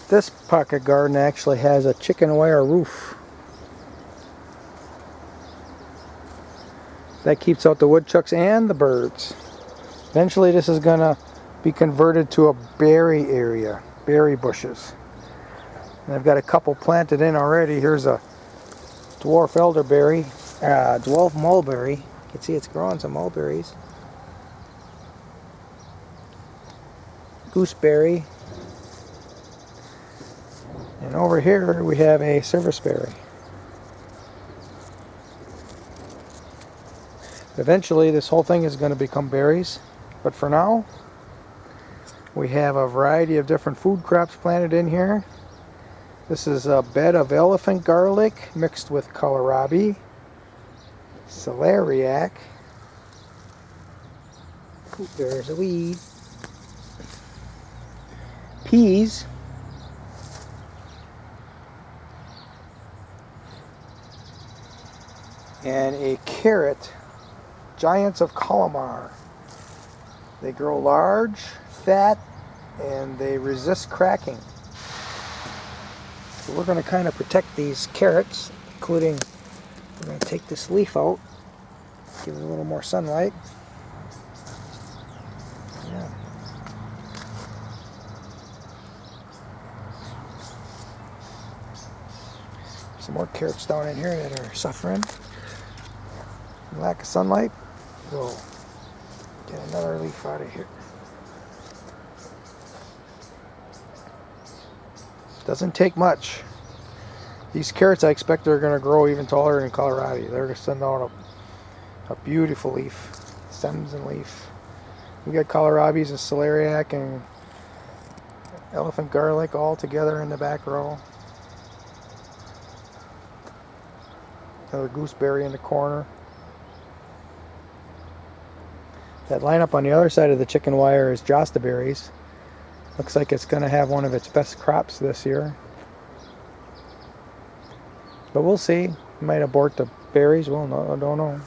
This pocket garden actually has a chicken wire roof. That keeps out the woodchucks and the birds. Eventually this is going to be converted to a berry area, berry bushes. And I've got a couple planted in already. Here's a dwarf elderberry, dwarf mulberry. You can see it's growing some mulberries. Gooseberry. And over here we have a serviceberry. Eventually this whole thing is going to become berries, but for now we have a variety of different food crops planted in here. This is a bed of elephant garlic mixed with kohlrabi, celeriac, ooh, there's a weed, peas, and a carrot, giants of Colomar. They grow large, fat, and they resist cracking. So we're going to kind of protect these carrots, including we're going to take this leaf out, give it a little more sunlight. Yeah. Some more carrots down in here that are suffering from lack of sunlight. We'll get another leaf out of here. Doesn't take much. These carrots I expect are going to grow even taller than kohlrabi. They're going to send out a beautiful leaf, stems and leaf. We got kohlrabis and celeriac and elephant garlic all together in the back row. Another gooseberry in the corner. That lineup on the other side of the chicken wire is jostaberries. Looks like it's going to have one of its best crops this year. But we'll see. Might abort the berries. Well, no, I don't know.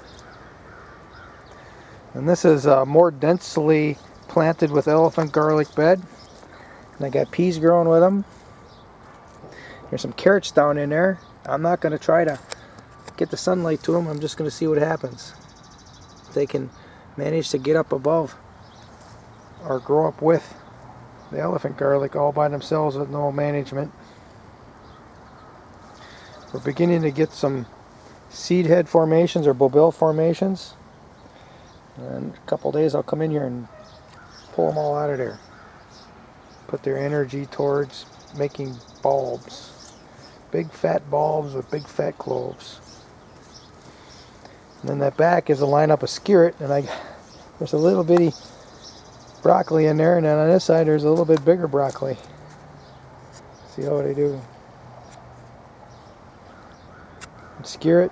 And this is more densely planted with elephant garlic bed. And I got peas growing with them. There's some carrots down in there. I'm not going to try to get the sunlight to them. I'm just going to see what happens. If they can manage to get up above or grow up with the elephant garlic all by themselves with no management. We're beginning to get some seed head formations or bulbil formations. And a couple days I'll come in here and pull them all out of there. Put their energy towards making bulbs. Big fat bulbs with big fat cloves. And then that back is a lineup of skirret, and there's a little bitty broccoli in there, and then on this side there's a little bit bigger broccoli. See how they do. And skirret.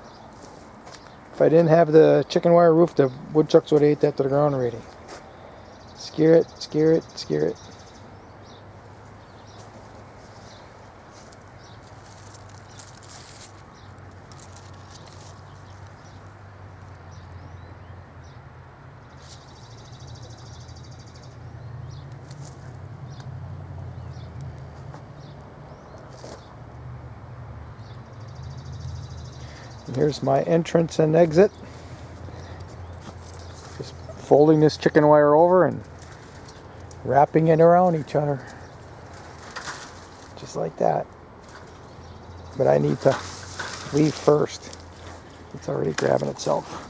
If I didn't have the chicken wire roof, the woodchucks would have ate that to the ground already. Skirret, skirret, skirret. And here's my entrance and exit. Just folding this chicken wire over and wrapping it around each other. Just like that. But I need to leave first. It's already grabbing itself.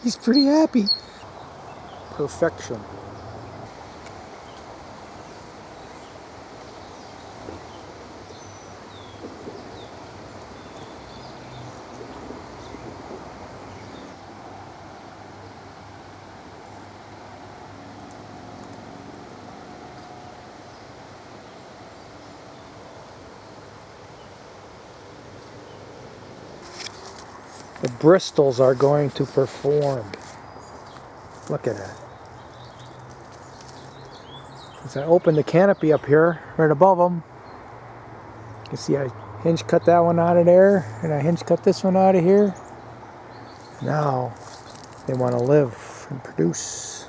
He's pretty happy. Perfection. The bristles are going to perform. Look at that. As I open the canopy up here, right above them, you can see I hinge cut that one out of there, and I hinge cut this one out of here. Now they want to live and produce.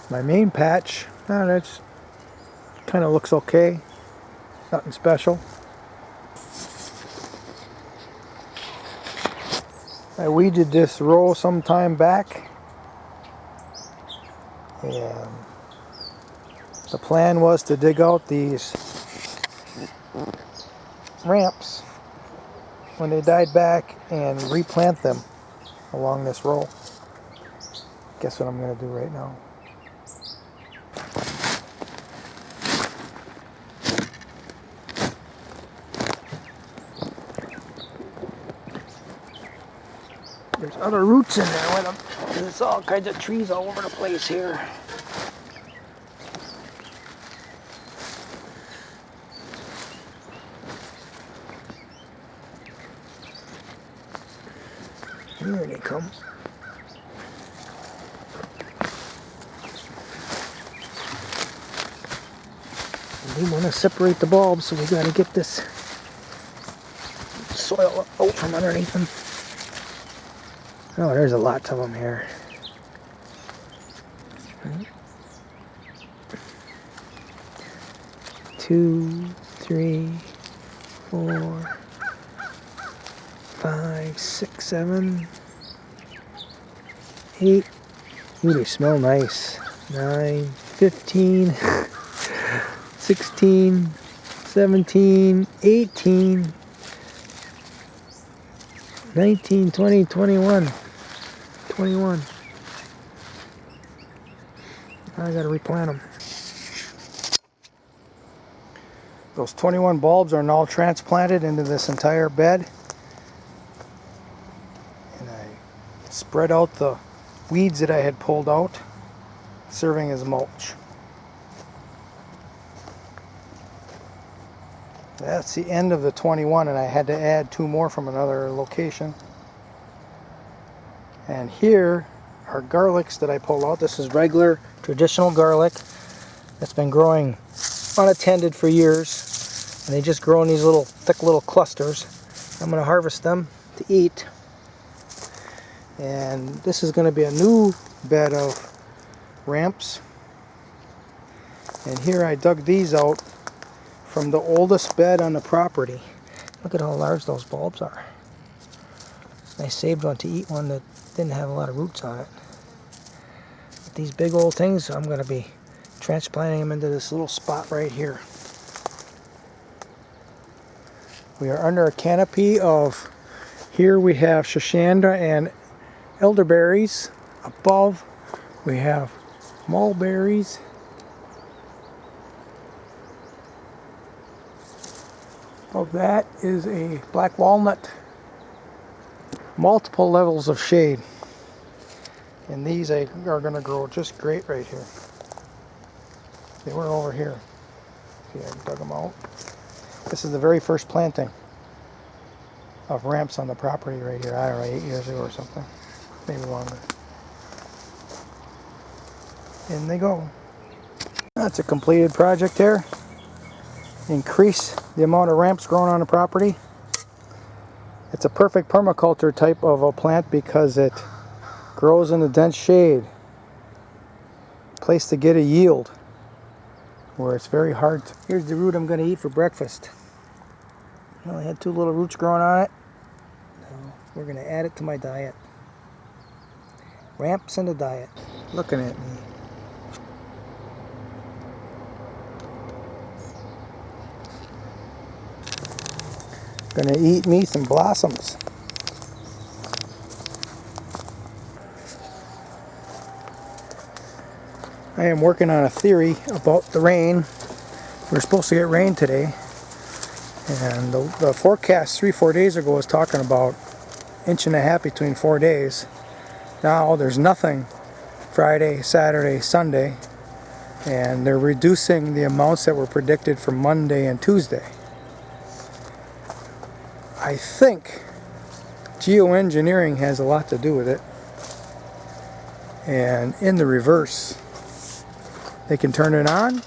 My main patch, that's kind of looks okay. Nothing special. I weeded this row some time back, and the plan was to dig out these ramps when they died back and replant them along this row. Guess what I'm going to do right now. There's other roots in there with them. There's all kinds of trees all over the place here. Here they come. And we want to separate the bulbs, so we got to get this soil out from underneath them. Oh, there's a lot of them here. 2, 3, 4, 5, 6, 7, 8. Ooh, they smell nice. 9, 15, 16, 17, 18, 19, 20, 21. 21. I gotta replant them. Those 21 bulbs are now transplanted into this entire bed. And I spread out the weeds that I had pulled out, serving as mulch. That's the end of the 21, and I had to add 2 more from another location. And here are garlics that I pulled out. This is regular, traditional garlic that's been growing unattended for years. And they just grow in these little, thick little clusters. I'm going to harvest them to eat. And this is going to be a new bed of ramps. And here I dug these out from the oldest bed on the property. Look at how large those bulbs are. I saved one to eat, one that didn't have a lot of roots on it. But these big old things, I'm going to be transplanting them into this little spot right here. We are under a canopy of, here we have shashanda and elderberries. Above we have mulberries. Above that is a black walnut. Multiple levels of shade, and these are going to grow just great right here. They were over here. See, I dug them out. This is the very first planting of ramps on the property right here. I don't know, 8 years ago or something, maybe longer. In they go. That's a completed project there. Increase the amount of ramps growing on the property. It's a perfect permaculture type of a plant because it grows in the dense shade. Place to get a yield where it's very hard to. Here's the root I'm going to eat for breakfast. I only had 2 little roots growing on it. So we're going to add it to my diet. Ramps in the diet. Looking at me. Gonna eat me some blossoms. I am working on a theory about the rain. We're supposed to get rain today, and the forecast 3-4 days ago was talking about 1.5 inches between 4 days. Now there's nothing Friday, Saturday, Sunday, and they're reducing the amounts that were predicted for Monday and Tuesday. I think geoengineering has a lot to do with it. And in the reverse, they can turn it on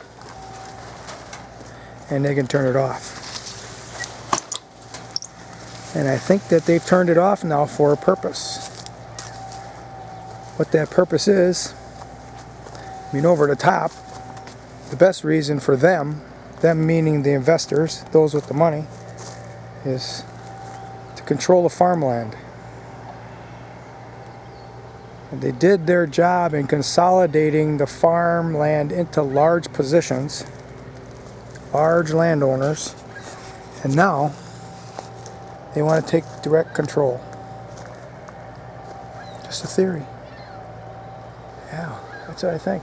and they can turn it off. And I think that they've turned it off now for a purpose. What that purpose is, I mean, over the top, the best reason for them meaning the investors, those with the money, is to control the farmland. And they did their job in consolidating the farmland into large positions, large landowners, and now they want to take direct control. Just a theory. Yeah, that's what I think.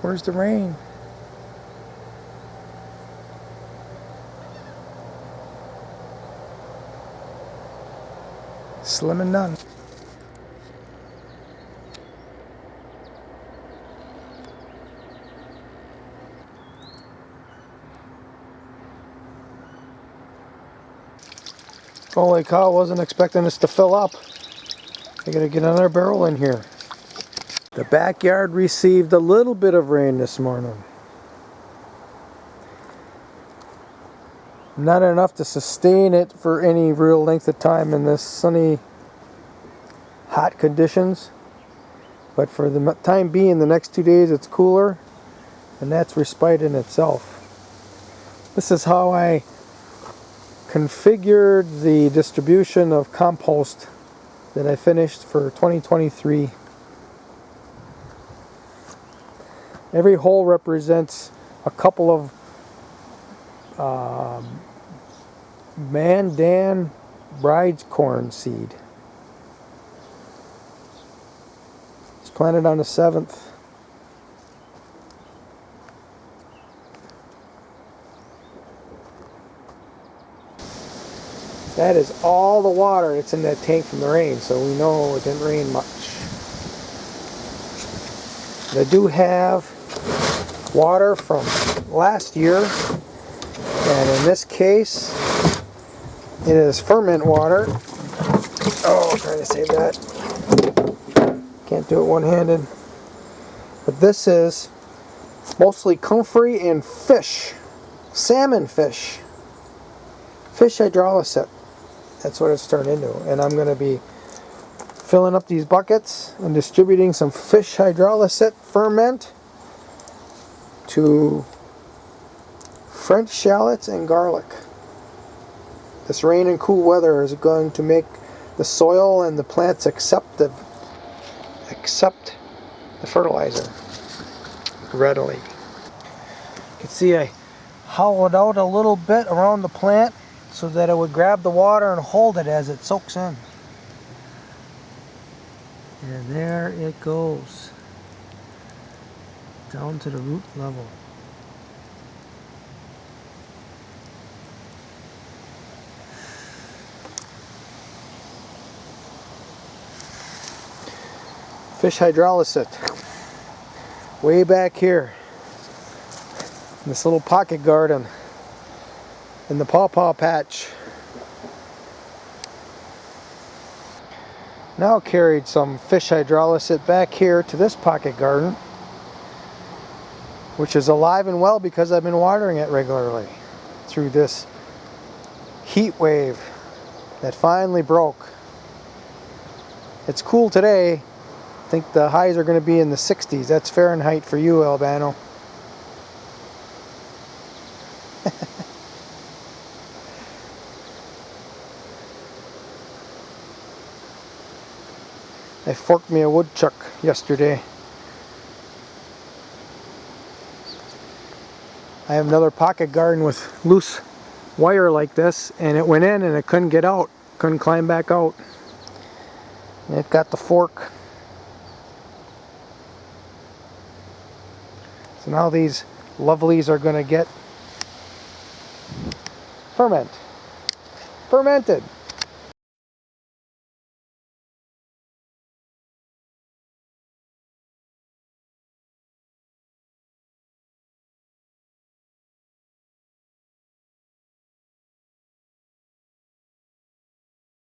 Where's the rain? Slim and none. Holy cow, wasn't expecting this to fill up. I gotta get another barrel in here. The backyard received a little bit of rain this morning. Not enough to sustain it for any real length of time in this sunny, hot conditions. But for the time being, the next 2 days it's cooler, and that's respite in itself. This is how I configured the distribution of compost that I finished for 2023. Every hole represents a couple of Mandan bride's corn seed. It's planted on the 7th. That is all the water that's in that tank from the rain, so we know it didn't rain much. They do have water from last year, and in this case it is ferment water. Oh, I'm trying to save that. Can't do it one-handed. But this is mostly comfrey and fish, salmon fish, fish hydrolysis. That's what it's turned into, and I'm going to be filling up these buckets and distributing some fish hydrolysis ferment to French shallots and garlic. This rain and cool weather is going to make the soil and the plants accept the fertilizer readily. You can see I hollowed out a little bit around the plant so that it would grab the water and hold it as it soaks in. And there it goes, down to the root level. Fish hydrolysis, way back here, in this little pocket garden, in the pawpaw patch. Now carried some fish hydrolysis back here to this pocket garden, which is alive and well because I've been watering it regularly through this heat wave that finally broke. It's cool today. I think the highs are going to be in the 60s. That's Fahrenheit for you, Albano. I forked me a woodchuck yesterday. I have another pocket garden with loose wire like this, and it went in and it couldn't get out, couldn't climb back out. And it got the fork. So now these lovelies are going to get fermented.